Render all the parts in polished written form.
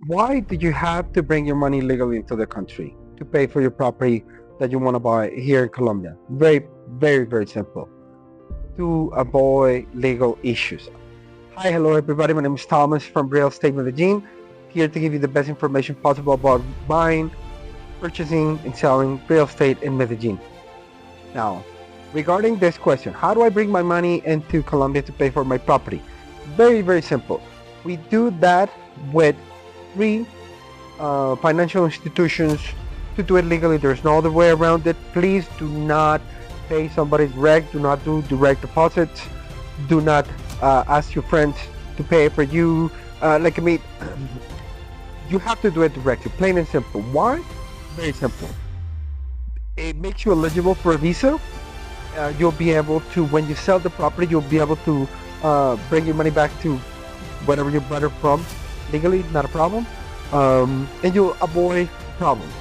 Why do you have to bring your money legally into the country to pay for your property that you want to buy here in Colombia? Very, very, very simple. To avoid legal issues. Hi, hello everybody. My name is Thomas from Real Estate Medellin, here to give you the best information possible about buying, purchasing, and selling real estate in Medellin. Now, regarding this question, how do I bring my money into Colombia to pay for my property? Very, very simple. We do that with three financial institutions to do it legally. There's no other way around it. Please do not pay somebody direct. Do not do direct deposits. Do not ask your friends to pay for you. You have to do it directly, plain and simple. Why? Very simple. It makes you eligible for a visa. You'll be able to, when you sell the property, you'll be able to bring your money back to wherever you bought it from legally, not a problem. And you'll avoid problems.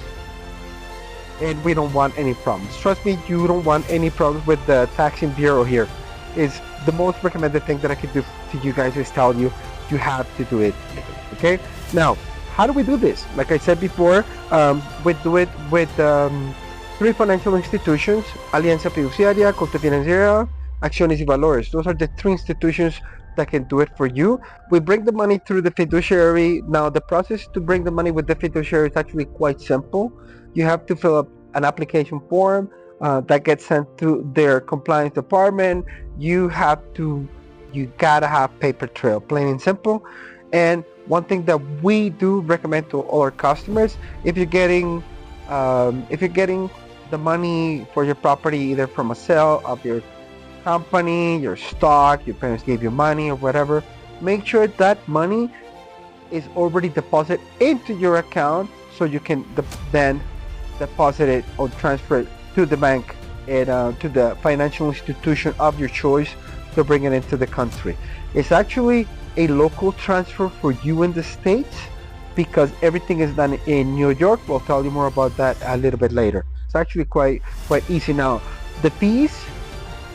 And we don't want any problems. Trust me, you don't want any problems with the taxing bureau here. Is the most recommended thing that I could do to you guys is tell you, you have to do it legally, okay? Now, how do we do this? Like I said before, we do it with three financial institutions: Alianza Fiduciaria, Corte Financiera, Acciones y Valores. Those are the three institutions that can do it for you. We bring the money through the fiduciary. Now, the process to bring the money with the fiduciary is actually quite simple. You have to fill up an application form that gets sent to their compliance department. You gotta have paper trail, plain and simple. And one thing that we do recommend to all our customers, if you're getting the money for your property either from a sale of your company, your stock, your parents gave you money or whatever, make sure that money is already deposited into your account so you can then deposit it or transfer it to the bank and to the financial institution of your choice to bring it into the country. It's actually a local transfer for you in the States because everything is done in New York. We'll tell you more about that a little bit later. It's actually quite easy. Now, the fees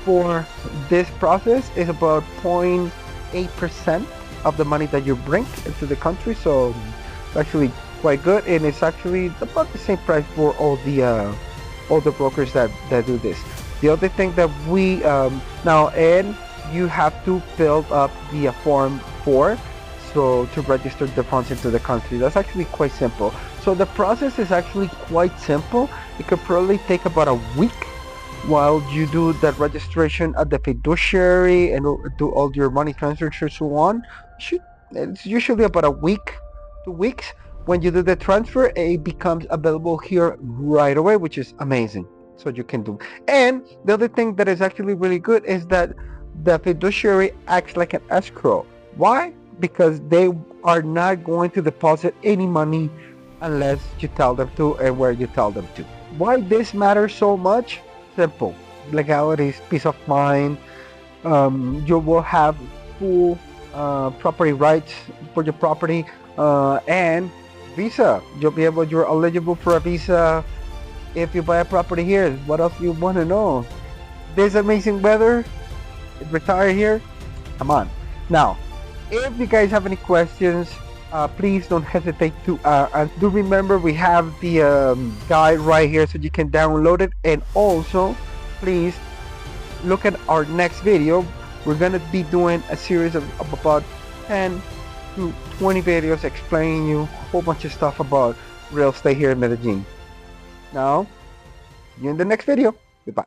for this process is about 0.8% of the money that you bring into the country, so it's actually quite good, and it's actually about the same price for all the brokers that do this. The other thing that we and you have to fill up the form 4 so to register the funds into the country. That's actually quite simple. So the process is actually quite simple. It could probably take about a week while you do the registration at the fiduciary and do all your money transfers and so on. It's usually about a week, 2 weeks. When you do the transfer, it becomes available here right away, which is amazing. So you can do. And the other thing that is actually really good is that the fiduciary acts like an escrow. Why? Because they are not going to deposit any money unless you tell them to and where you tell them to. Why this matters so much? Simple. Legalities, peace of mind. You will have full property rights for your property and visa. You're eligible for a visa if you buy a property here. What else do you want to know? This amazing weather, retire here. Come on. Now, if you guys have any questions, please don't hesitate to and do remember we have the guide right here so you can download it. And also, please look at our next video. We're gonna be doing a series of about 10 to 20 videos explaining you a whole bunch of stuff about real estate here in Medellin. Now, see you in the next video. Goodbye.